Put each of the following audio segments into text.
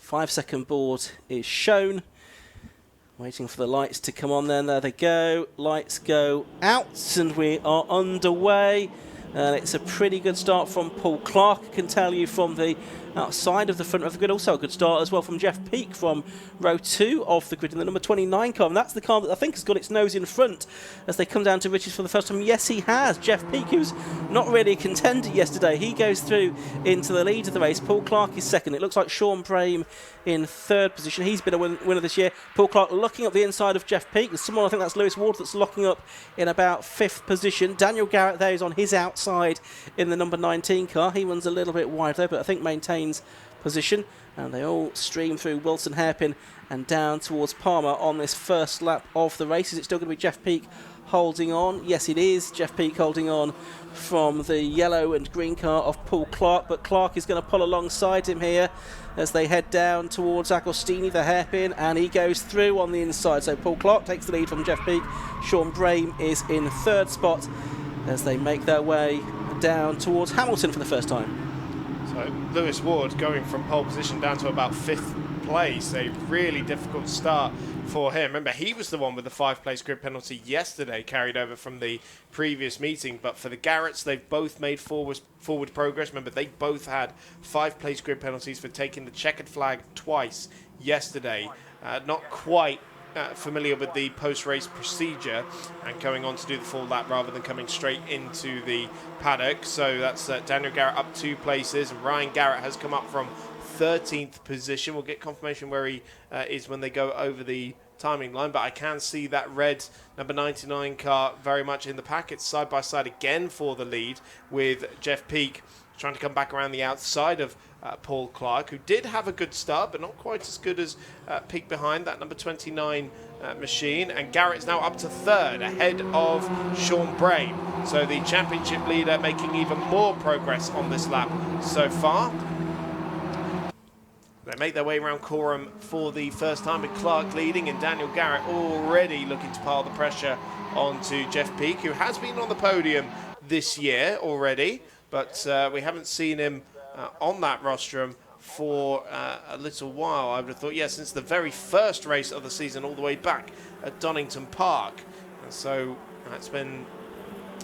5-second board is shown. Waiting for the lights to come on then. There they go. Lights go out and we are underway. And it's a pretty good start from Paul Clark, I can tell you, from the outside of the front of the grid. Also a good start as well from Jeff Peake from row 2 of the grid in the number 29 car. And that's the car that I think has got its nose in front as they come down to Riches for the first time. Yes, he has. Jeff Peake, who's not really a contender yesterday, he goes through into the lead of the race. Paul Clark is second. It looks like Sean Brame in third position. He's been a winner this year. Paul Clark looking up the inside of Jeff Peake. There's someone, I think that's Lewis Ward, that's locking up in about 5th position. Daniel Garrett there is on his outside in the number 19 car. He runs a little bit wide there, but I think maintains position. And they all stream through Wilson Hairpin and down towards Palmer on this first lap of the race. Is it still going to be Jeff Peake holding on? Yes, it is. Jeff Peake holding on from the yellow and green car of Paul Clark, but Clark is going to pull alongside him here as they head down towards Agostini, the hairpin, and he goes through on the inside. So Paul Clark takes the lead from Jeff Peake. Sean Brame is in third spot as they make their way down towards Hamilton for the first time. So Lewis Ward going from pole position down to about 5th place. A really difficult start for him. Remember, he was the one with the 5-place grid penalty yesterday, carried over from the previous meeting. But for the Garretts, they've both made forward progress. Remember, they both had 5-place grid penalties for taking the checkered flag twice yesterday. Not quite familiar with the post-race procedure and going on to do the full lap rather than coming straight into the paddock. So that's Daniel Garrett up 2 places, and Ryan Garrett has come up from 13th position. We'll get confirmation where he is when they go over the timing line, but I can see that red number 99 car very much in the pack. It's side by side again for the lead, with Jeff Peake trying to come back around the outside of Paul Clark, who did have a good start, but not quite as good as Peake behind that number 29 machine. And Garrett's now up to third, ahead of Sean Brame. So the championship leader making even more progress on this lap so far. They make their way around Coram for the first time, with Clark leading and Daniel Garrett already looking to pile the pressure onto Jeff Peake, who has been on the podium this year already, but we haven't seen him on that rostrum for a little while. I would have thought, since the very first race of the season, all the way back at Donington Park. And so it's been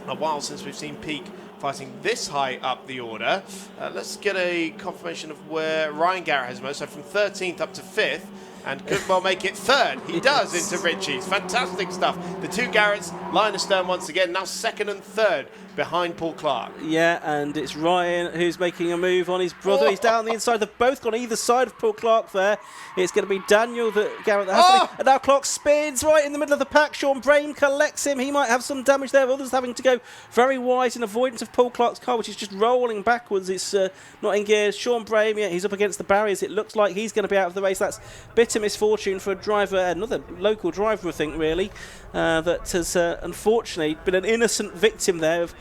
a while since we've seen Peake fighting this high up the order. Let's get a confirmation of where Ryan Garrett has moved. So from 13th up to 5th, and could well make it third. He does into Ritchie's. Fantastic stuff. The two Garretts line astern once again, now second and third behind Paul Clark. Yeah, and it's Ryan who's making a move on his brother. He's down the inside. They've both gone either side of Paul Clark there. It's going to be Daniel Garrett that has to. And now Clark spins right in the middle of the pack. Sean Brame collects him. He might have some damage there. Others having to go very wide in avoidance of Paul Clark's car, which is just rolling backwards. It's not in gear. Sean Brame, he's up against the barriers. It looks like he's going to be out of the race. That's bitter misfortune for a driver, another local driver, I think, really, that has unfortunately been an innocent victim there of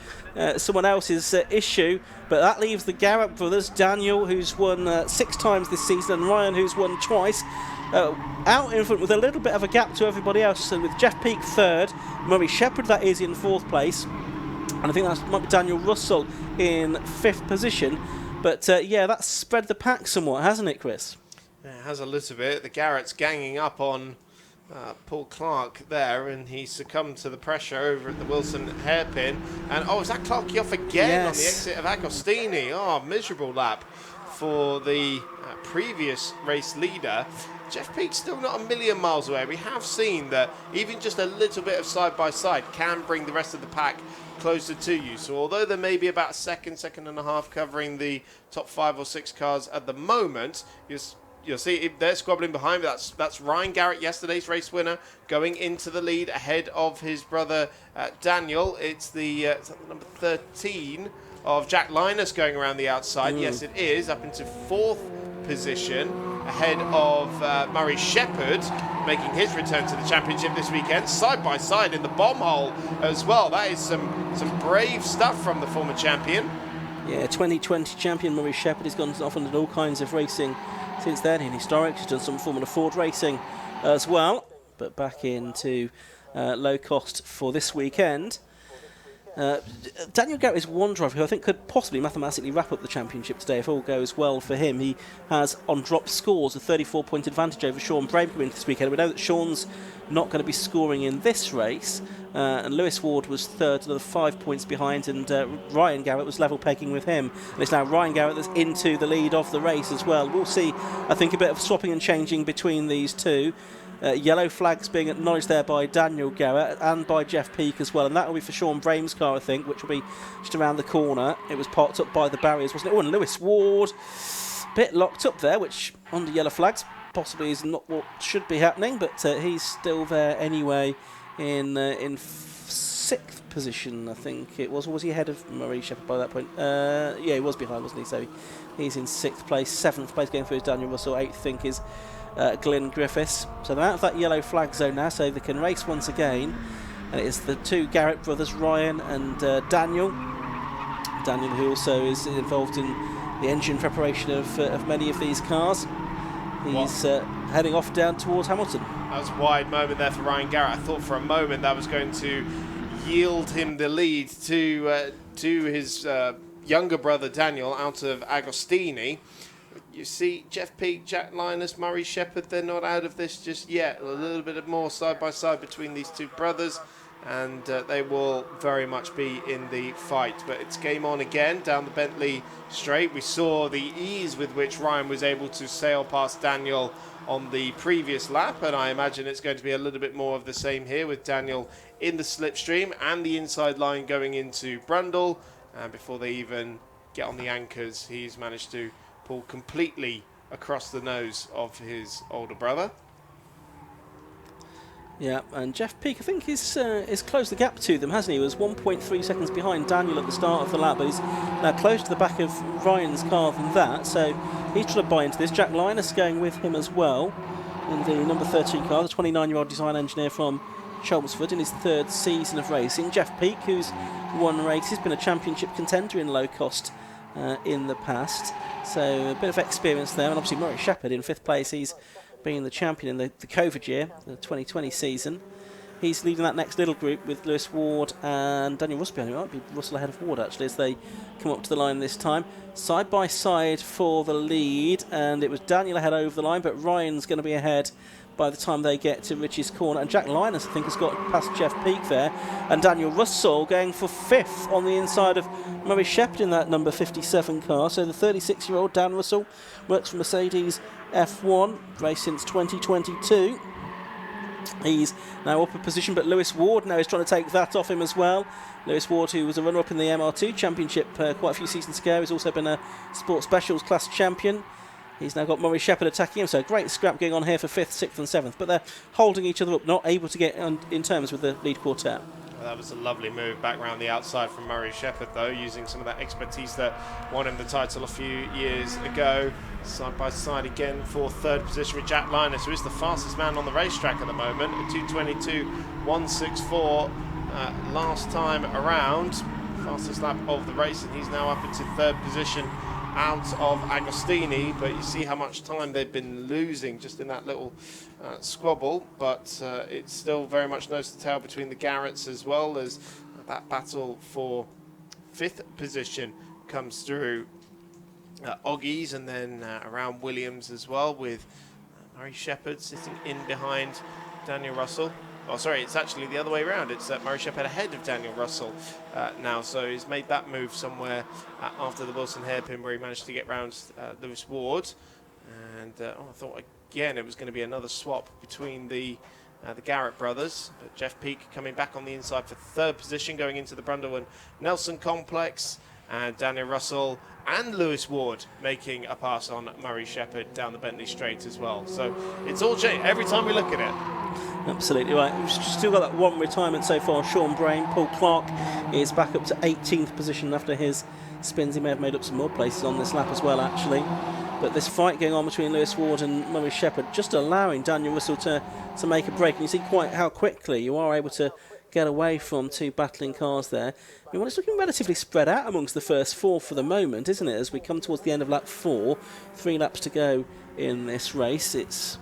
someone else's issue. But that leaves the Garrett brothers, Daniel, who's won 6 times this season, and Ryan, who's won twice, out in front with a little bit of a gap to everybody else. So with Jeff Peake third, Murray Shepherd, that is, in 4th place, and I think that might be Daniel Russell in 5th position. But that's spread the pack somewhat, hasn't it, Chris? Yeah, it has a little bit. The Garrett's ganging up on Paul Clark there, and he succumbed to the pressure over at the Wilson hairpin. And is that Clarkey off again on the exit of Agostini? Miserable lap for the previous race leader. Jeff Peake's still not a million miles away. We have seen that even just a little bit of side by side can bring the rest of the pack closer to you. So although there may be about a second and a half covering the top 5 or 6 cars at the moment, you'll see they're squabbling behind. That's Ryan Garrett, yesterday's race winner, going into the lead ahead of his brother Daniel. It's the number 13 of Jack Linus going around the outside. Yes, it is, up into 4th position ahead of Murray Shepherd, making his return to the championship this weekend, side by side in the bomb hole as well. That is some brave stuff from the former champion. Yeah, 2020 champion Murray Shepherd has gone off and done all kinds of racing since then in historics. He's done some Formula Ford racing as well, but back into low cost for this weekend. Daniel Garrett is one driver who I think could possibly mathematically wrap up the championship today if all goes well for him. He has, on drop scores, a 34-point advantage over Sean Brame coming into this weekend. We know that Sean's not going to be scoring in this race, and Lewis Ward was third, another 5 points behind, and Ryan Garrett was level pegging with him. And it's now Ryan Garrett that's into the lead of the race as well. We'll see, I think, a bit of swapping and changing between these two. Yellow flags being acknowledged there by Daniel Garrett and by Jeff Peake as well, and that will be for Sean Brame's car, I think, which will be just around the corner. It was parked up by the barriers, wasn't it? Oh, and Lewis Ward, a bit locked up there, which under yellow flags possibly is not what should be happening, but he's still there anyway in sixth position, I think it was. Or was he ahead of Murray Shepherd by that point? Yeah, he was behind, wasn't he? So he's in sixth place. Seventh place going through is Daniel Russell. Eighth, I think, is Glyn Griffiths. So they're out of that yellow flag zone now, so they can race once again. And it is the two Garrett brothers, Ryan and Daniel. Daniel, who also is involved in the engine preparation of many of these cars. He's heading off down towards Hamilton. That was a wide moment there for Ryan Garrett. I thought for a moment that was going to yield him the lead to his younger brother Daniel out of Agostini. You see Jeff Peake, Jack Linus, Murray Shepherd, they're not out of this just yet. A little bit more side by side between these two brothers, and they will very much be in the fight. But it's game on again down the Bentley straight. We saw the ease with which Ryan was able to sail past Daniel on the previous lap, and I imagine it's going to be a little bit more of the same here with Daniel in the slipstream and the inside line going into Brundle. And before they even get on the anchors, he's managed to pull completely across the nose of his older brother. Yeah, and Jeff Peake, I think, is closed the gap to them, hasn't he? He was 1.3 seconds behind Daniel at the start of the lap, but he's now close to the back of Ryan's car than that, so he's trying to buy into this. Jack Linus going with him as well in the number 13 car, the 29-year-old design engineer from Chelmsford in his third season of racing. Jeff Peake, who's won races, been a championship contender in Locost in the past, so a bit of experience there. And obviously Murray Shepherd in fifth place, he's being the champion in the COVID year, the 2020 season. He's leading that next little group with Lewis Ward and Daniel Russell behind him. It might be Russell ahead of Ward actually as they come up to the line this time. Side by side for the lead, and it was Daniel ahead over the line, but Ryan's going to be ahead by the time they get to Richie's corner. And Jack Linus, I think, has got past Jeff Peake there. And Daniel Russell going for fifth on the inside of Murray Shepherd in that number 57 car. So the 36-year-old Dan Russell works for Mercedes F1, raced since 2022. He's now up a position, but Lewis Ward now is trying to take that off him as well. Lewis Ward, who was a runner-up in the MR2 Championship quite a few seasons ago, has also been a Sports Specials class champion. He's now got Murray Shepherd attacking him, so a great scrap going on here for 5th, 6th and 7th, but they're holding each other up, not able to get in terms with the lead quartet. Well, that was a lovely move back round the outside from Murray Shepherd, though, using some of that expertise that won him the title a few years ago. Side by side again for third position with Jack Linus, who is the fastest man on the racetrack at the moment, at 2:22.164 last time around. Fastest lap of the race, and he's now up into third position out of Agostini, but you see how much time they've been losing just in that little squabble, but it's still very much nose to tail between the Garretts as well as that battle for 5th position comes through Oggies, and then around Williams as well, with Murray Shepherd sitting in behind Daniel Russell. Oh, sorry, it's actually the other way around. It's Murray Shepherd ahead of Daniel Russell now, so he's made that move somewhere after the Wilson hairpin where he managed to get round Lewis Ward. And I thought again it was going to be another swap between the Garrett brothers, but Jeff Peake coming back on the inside for third position going into the Brundle and Nelson complex, and Daniel Russell and Lewis Ward making a pass on Murray Shepherd down the Bentley straight as well. So it's all changed every time we look at it. Absolutely right. We've still got that one retirement so far. Sean Brame. Paul Clark is back up to 18th position after his spins. He may have made up some more places on this lap as well, actually. But this fight going on between Lewis Ward and Murray Shepherd just allowing Daniel Russell to make a break. And you see quite how quickly you are able to get away from two battling cars there. I mean, well, it's looking relatively spread out amongst the first four for the moment, isn't it? As we come towards the end of lap 4, 3 laps to go in this race. It's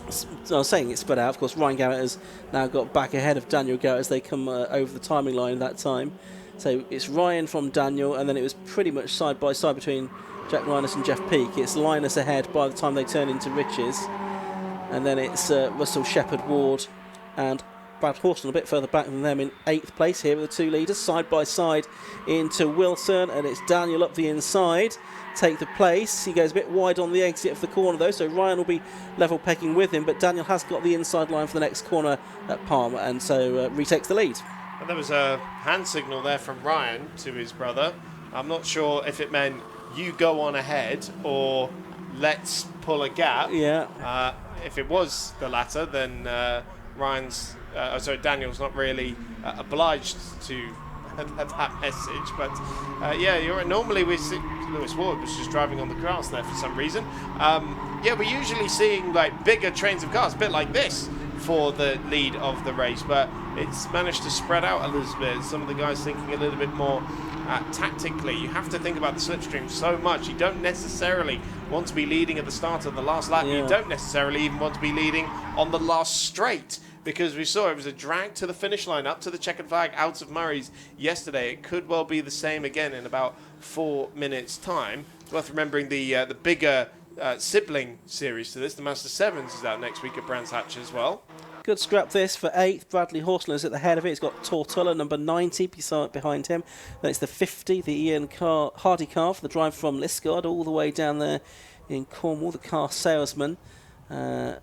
I was saying it's spread out. Of course, Ryan Garrett has now got back ahead of Daniel Garrett as they come over the timing line that time. So it's Ryan from Daniel, and then it was pretty much side by side between Jack Linus and Jeff Peake. It's Linus ahead by the time they turn into Riches, and then it's Russell, Shepherd, Ward, and Brad Horston a bit further back than them in 8th place here with the two leaders side by side into Wilson, and it's Daniel up the inside, take the place. He goes a bit wide on the exit of the corner though, so Ryan will be level pegging with him, but Daniel has got the inside line for the next corner at Palmer, and so retakes the lead. And there was a hand signal there from Ryan to his brother. I'm not sure if it meant you go on ahead or let's pull a gap. Yeah. If it was the latter, then Daniel's not really obliged to that message. But yeah, you're right. Normally we see Lewis Ward was just driving on the grass there for some reason. Yeah, we're usually seeing like bigger trains of cars, a bit like this, for the lead of the race, but it's managed to spread out a little bit. Some of the guys thinking a little bit more tactically. You have to think about the slipstream so much. You don't necessarily want to be leading at the start of the last lap. Yeah. You don't necessarily even want to be leading on the last straight, because we saw it was a drag to the finish line, up to the checkered flag, out of Murray's yesterday. It could well be the same again in about 4 minutes' time. It's worth remembering the bigger sibling series to this, the Master 7s, is out next week at Brands Hatch as well. Good scrap this for 8th. Bradley Horston is at the head of it. He's got Tortulla, number 90, behind him. Then it's the 50, the Ian Hardy car for the drive from Liskeard, all the way down there in Cornwall, the car salesman.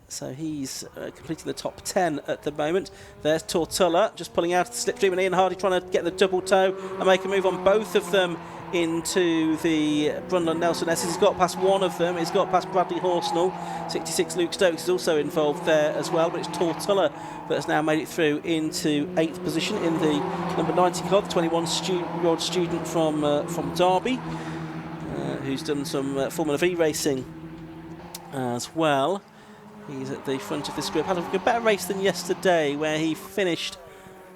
So he's completing the top 10 at the moment. There's Tortulla just pulling out of the slipstream, and Ian Hardy trying to get the double toe and make a move on both of them into the Brundle Nelson S. He's got past one of them. He's got past Bradley Horsnell. 66 Luke Stokes is also involved there as well, but it's Tortulla that has now made it through into 8th position in the number 90 car, the 21-year-old student from Derby, who's done some Formula V racing as well. He's at the front of this group. Had a better race than yesterday, where he finished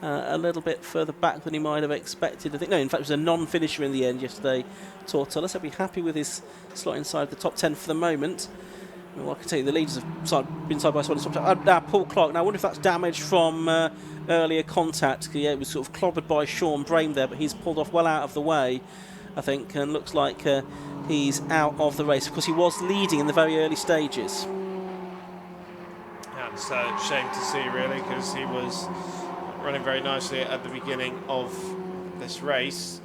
a little bit further back than he might have expected. I think, no, in fact, it was a non-finisher in the end yesterday, Tortulla, so he'll be happy with his slot inside the top 10 for the moment. Well, I can tell you the leaders have been side by side. Paul Clark. Now, I wonder if that's damage from earlier contact. Yeah, it was sort of clobbered by Sean Brame there, but he's pulled off well out of the way, I think, and looks like he's out of the race. Of course, he was leading in the very early stages. That's a shame to see, really, because he was running very nicely at the beginning of this race.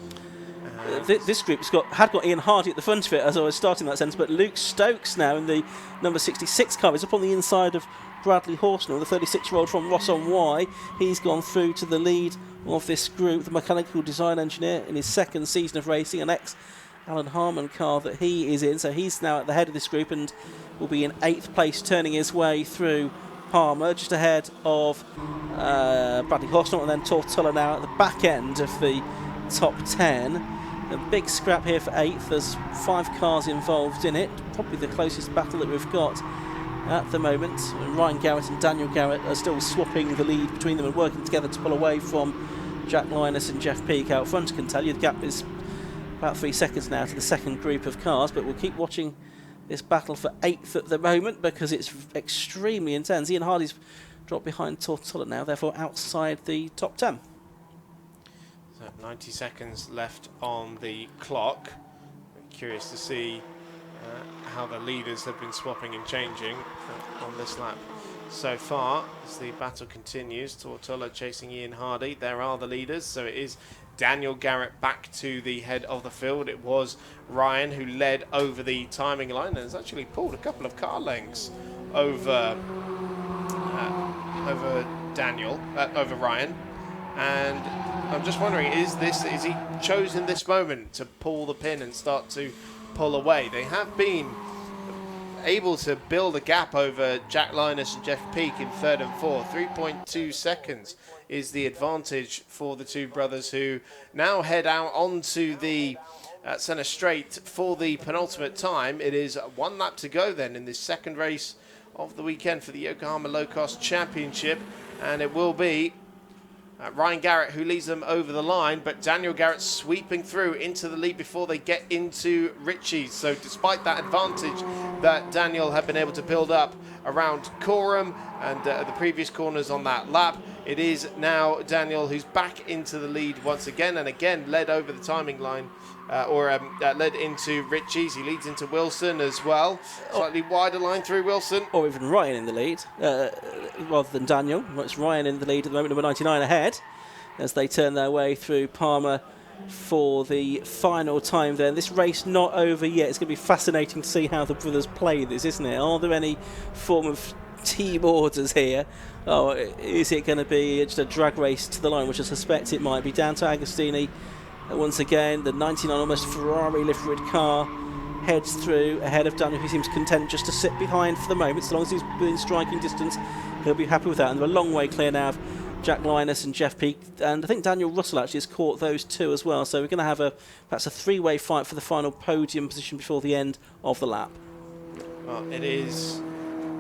This group's had got Ian Hardy at the front of it as I was starting that sentence, but Luke Stokes now in the number 66 car is up on the inside of Bradley Horsnell, the 36-year-old from Ross-on-Wye. He's gone through to the lead of this group, the mechanical design engineer in his second season of racing, an ex-Alan Harmon car that he is in, so he's now at the head of this group and will be in 8th place, turning his way through Palmer, just ahead of Bradley Horsnell, and then Tortulla now at the back end of the top 10. A big scrap here for 8th. There's 5 cars involved in it, probably the closest battle that we've got at the moment. Ryan Garrett and Daniel Garrett are still swapping the lead between them and working together to pull away from Jack Linus and Jeff Peake out front. I can tell you the gap is about 3 seconds now to the second group of cars, but we'll keep watching this battle for 8th at the moment because it's extremely intense. Ian Hardy's dropped behind Tortulla now, therefore outside the top 10. So 90 seconds left on the clock. I'm curious to see how the leaders have been swapping and changing on this lap so far as the battle continues. Tortulla chasing Ian Hardy. There are the leaders, so it is Daniel Garrett back to the head of the field. It was Ryan who led over the timing line and has actually pulled a couple of car lengths over over Ryan. And I'm just wondering, is he chosen this moment to pull the pin and start to pull away? They have been able to build a gap over Jack Linus and Jeff Peake in 3rd and 4th. 3.2 seconds is the advantage for the two brothers, who now head out onto the centre straight for the penultimate time. It is 1 lap to go then in this second race of the weekend for the Yokohama Locost Championship, and it will be Ryan Garrett who leads them over the line, but Daniel Garrett sweeping through into the lead before they get into Ritchie's. So despite that advantage that Daniel had been able to build up around Coram and the previous corners on that lap. It is now Daniel who's back into the lead once again, and again led over the timing line, led into Ritchie's. He leads into Wilson as well. Slightly wider line through Wilson. Or even Ryan in the lead, rather than Daniel. It's Ryan in the lead at the moment, number 99 ahead, as they turn their way through Palmer for the final time there. This race not over yet. It's going to be fascinating to see how the brothers play this, isn't it? Are there any form of team orders here? Oh, is it going to be just a drag race to the line, which I suspect it might be? Down to Agostini once again. The 99 almost Ferrari liveried car heads through ahead of Daniel, who seems content just to sit behind for the moment. As long as he's within striking distance, he'll be happy with that. And they're a long way clear now of Jack Linus and Jeff Peak, and I think Daniel Russell actually has caught those two as well. So we're going to have perhaps a three-way fight for the final podium position before the end of the lap. Well, it is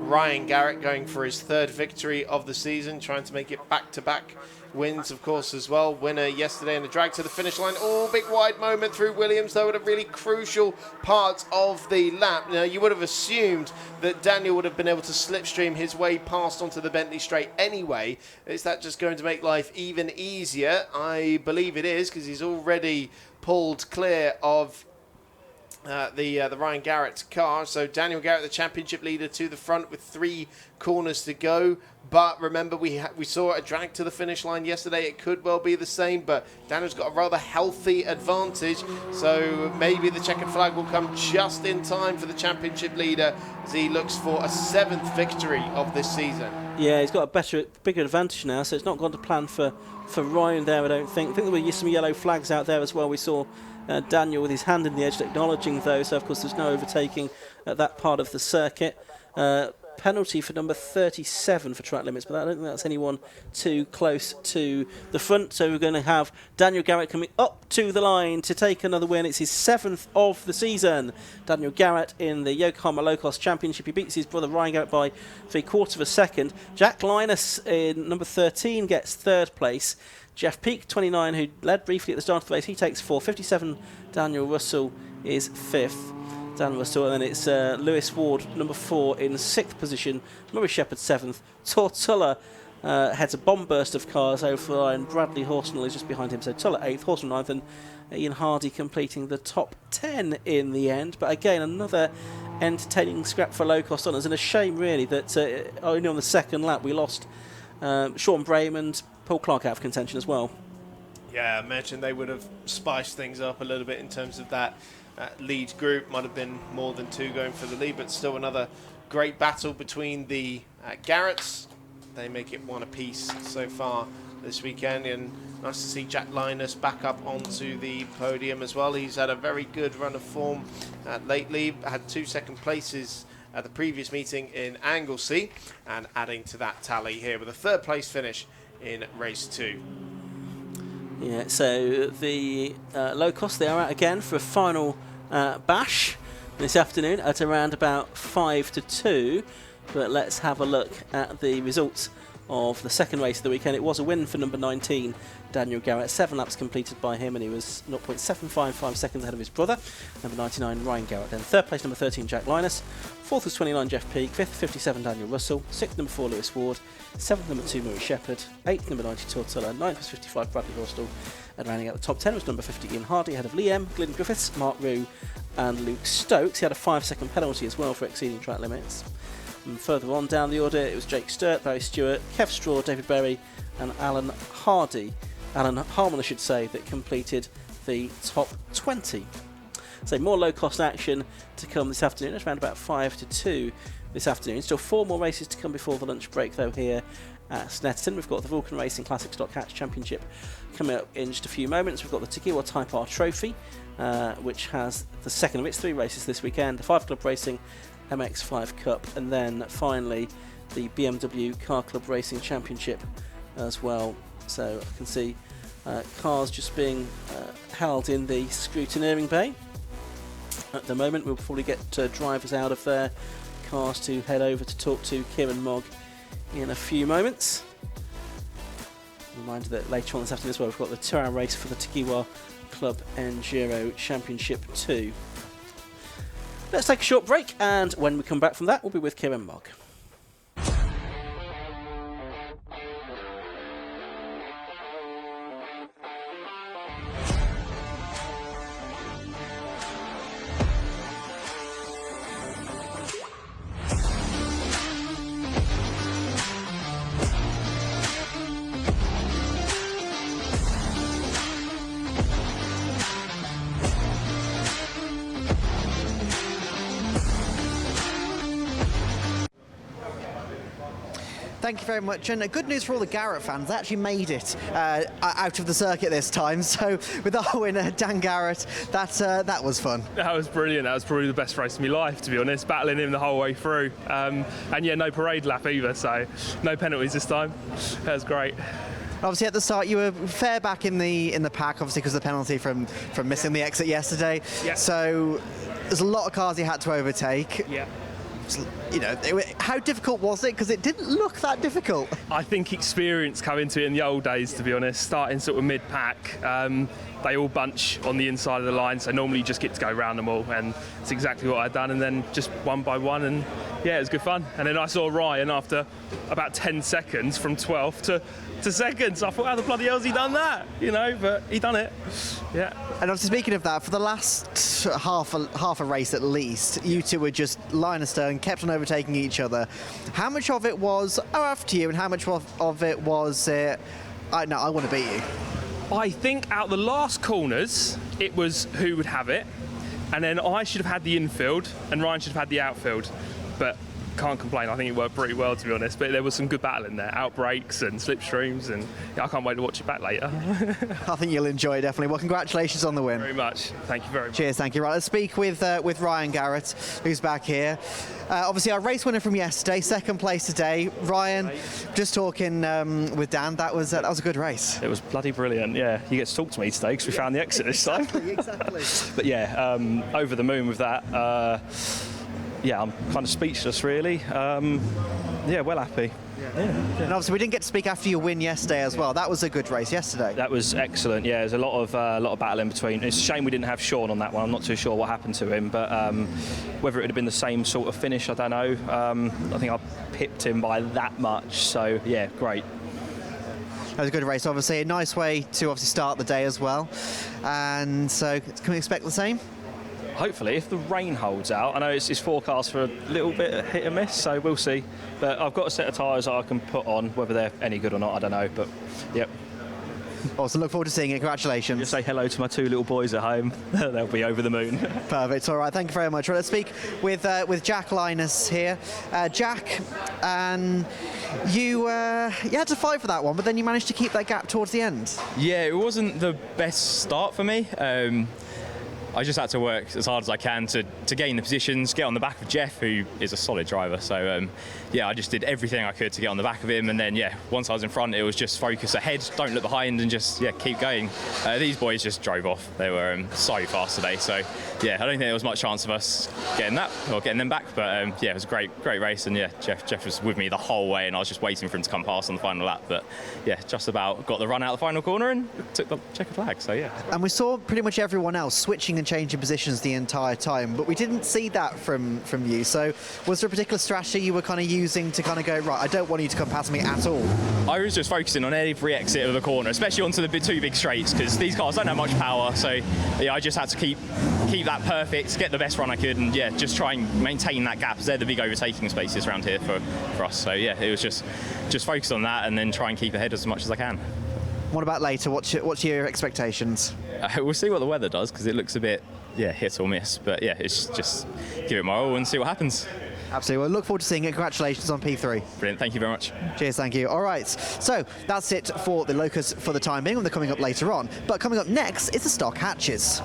Ryan Garrett going for his third victory of the season, trying to make it back-to-back wins, of course, as well. Winner yesterday in the drag to the finish line. Oh, big wide moment through Williams, though, at a really crucial part of the lap. Now, you would have assumed that Daniel would have been able to slipstream his way past onto the Bentley straight anyway. Is that just going to make life even easier? I believe it is, because he's already pulled clear of the Ryan Garrett car. So Daniel Garrett, the championship leader, to the front with 3 corners to go. But remember, we saw a drag to the finish line yesterday. It could well be the same, but Daniel's got a rather healthy advantage. So maybe the checkered flag will come just in time for the championship leader as he looks for a 7th victory of this season. Yeah, he's got a bigger advantage now, so it's not gone to plan for Ryan there, I don't think. I think there were some yellow flags out there as well. We saw Daniel with his hand in the edge acknowledging those, so of course there's no overtaking at that part of the circuit. Penalty for number 37 for track limits, but I don't think that's anyone too close to the front. So we're going to have Daniel Garrett coming up to the line to take another win. It's his 7th of the season. Daniel Garrett in the Yokohama Locost Championship. He beats his brother Ryan Garrett by 3/4 of a second. Jack Linus in number 13 gets 3rd place. Jeff Peak, 29, who led briefly at the start of the race, he takes 4th. 57, Daniel Russell is 5th. Dan Russell, and then it's Lewis Ward, number 4, in 6th position. Murray Shepherd, 7th. Tortulla heads a bomb burst of cars over the line. Bradley Horsnell is just behind him, so Tulla 8th, Horsnell 9th, and Ian Hardy completing the top 10 in the end. But again, another entertaining scrap for Locost on us, and a shame really that only on the second lap we lost Sean Brayman, Paul Clark out of contention as well. Yeah, I imagine they would have spiced things up a little bit in terms of that lead group. Might have been more than 2 going for the lead, but still another great battle between the Garretts. They make it 1 apiece so far this weekend, and nice to see Jack Linus back up onto the podium as well. He's had a very good run of form lately, had 2 second places at the previous meeting in Anglesey, and adding to that tally here with a 3rd place finish in race 2. Yeah, so the Locost, they are out again for a final bash this afternoon at around about 5 to 2. But let's have a look at the results of the second race of the weekend. It was a win for number 19, Daniel Garrett. 7 laps completed by him, and he was 0.755 seconds ahead of his brother, number 99, Ryan Garrett. Then 3rd place, number 13, Jack Linus. 4th was 29, Jeff Peak. 5th, 57, Daniel Russell. 6th, number 4, Lewis Ward. 7th, number 2, Murray Shepherd. 8th, number 90, Tortulla. 9th was 55, Bradley Horsnell. And rounding out the top 10 was number 50, Ian Hardy, ahead of Liam, Glyn Griffiths, Mark Rue, and Luke Stokes. He had a 5-second penalty as well for exceeding track limits. And further on down the order, it was Jake Sturt, Barry Stewart, Kev Straw, David Berry, and Alan Hardy. Alan Harmon, I should say, that completed the top 20. So more low-cost action to come this afternoon. It's around about 5 to 2 this afternoon. Still 4 more races to come before the lunch break, though, here at Snetterton. We've got the Vulcan Racing Classic Stock Hatch Championship coming up in just a few moments. We've got the Tagiwa Type R Trophy, which has the second of its 3 races this weekend. The 5 Club Racing MX5 Cup, and then finally the BMW Car Club Racing Championship as well. So I can see cars just being held in the scrutineering bay at the moment. We'll probably get drivers out of their cars to head over to talk to Kieran Mogg in a few moments. Reminder that later on this afternoon as well, we've got the 2-hour race for the Tagiwa Club Enduro Championship 2. Let's take a short break, and when we come back from that, we'll be with Kieran Mogg. Thank you very much. And good news for all the Garrett fans. They actually made it out of the circuit this time. So with our winner, Dan Garrett, that was fun. That was brilliant. That was probably the best race of my life, to be honest, battling him the whole way through. And yeah, no parade lap either, so no penalties this time. That was great. Obviously, at the start, you were fair back in the pack, obviously because of the penalty from missing the exit yesterday. Yeah. So there's a lot of cars you had to overtake. Yeah. You know, how difficult was it? Because it didn't look that difficult. I think experience come into it in the old days, to be honest, starting sort of mid-pack. They all bunch on the inside of the line, so normally you just get to go around them all, and it's exactly what I'd done, and then just one by one, and yeah, it was good fun. And then I saw Ryan after about 10 seconds from 12th to seconds. I thought, how the bloody hell's he done that? You know, but he done it. Yeah. And obviously, speaking of that, for the last half a race at least, you two were just line astern, kept on overtaking each other. How much of it was after you, and how much of it was I want to beat you? I think out the last corners, it was who would have it, and then I should have had the infield, and Ryan should have had the outfield. But can't complain. I think it worked pretty well, to be honest. But there was some good battle in there, outbreaks and slipstreams, and yeah, I can't wait to watch it back later. I think you'll enjoy it, definitely. Well, congratulations on the win. Very much. Thank you very much. Cheers, thank you. Right, let's speak with Ryan Garrett, who's back here. Obviously, our race winner from yesterday, second place today. Ryan, just talking with Dan, that was a good race. It was bloody brilliant, yeah. You get to talk to me today because we found the exit this time. Exactly. But yeah, over the moon with that. Yeah, I'm kind of speechless, really. Yeah, well happy. Yeah. And obviously, we didn't get to speak after your win yesterday as well. That was a good race yesterday. That was excellent. Yeah, there's a lot of battle in between. It's a shame we didn't have Sean on that one. I'm not too sure what happened to him, but whether it would have been the same sort of finish, I don't know. I think I pipped him by that much. So yeah, great. That was a good race. Obviously, a nice way to obviously start the day as well. And so, can we expect the same? Hopefully, if the rain holds out. I know it's forecast for a little bit of hit and miss, so we'll see. But I've got a set of tyres that I can put on, whether they're any good or not, I don't know. But yep. Awesome, look forward to seeing it. Congratulations. Just say hello to my two little boys at home. They'll be over the moon. Perfect. All right, thank you very much. Right, let's speak with Jack Linus here. Jack, and you had to fight for that one, but then you managed to keep that gap towards the end. Yeah, it wasn't the best start for me. I just had to work as hard as I can to gain the positions, get on the back of Jeff, who is a solid driver. So, yeah, I just did everything I could to get on the back of him. And then, yeah, once I was in front, it was just focus ahead, don't look behind, and just, yeah, keep going. These boys just drove off. They were so fast today. So, yeah, I don't think there was much chance of us getting them back. But, yeah, it was a great race. And, yeah, Jeff was with me the whole way, and I was just waiting for him to come past on the final lap. But, yeah, just about got the run out the final corner and took the checker flag. So, yeah. And we saw pretty much everyone else switching and changing positions the entire time, but we didn't see that from you. So was there a particular strategy you were kind of using to kind of go, right, I don't want you to come past me at all? I was just focusing on every exit of the corner, especially onto the two big straights, because these cars don't have much power. So yeah, I just had to keep that perfect, get the best run I could, and yeah, just try and maintain that gap, as they're the big overtaking spaces around here for us. So yeah, it was just focus on that and then try and keep ahead as much as I can. What about later? What's your expectations? We'll see what the weather does, because it looks a bit, yeah, hit or miss. But yeah, it's just give it my all and see what happens. Absolutely. Well, look forward to seeing it. Congratulations on P3. Brilliant. Thank you very much. Cheers. Thank you. All right. So that's it for the Locost for the time being. They're coming up later on. But coming up next is the stock hatches.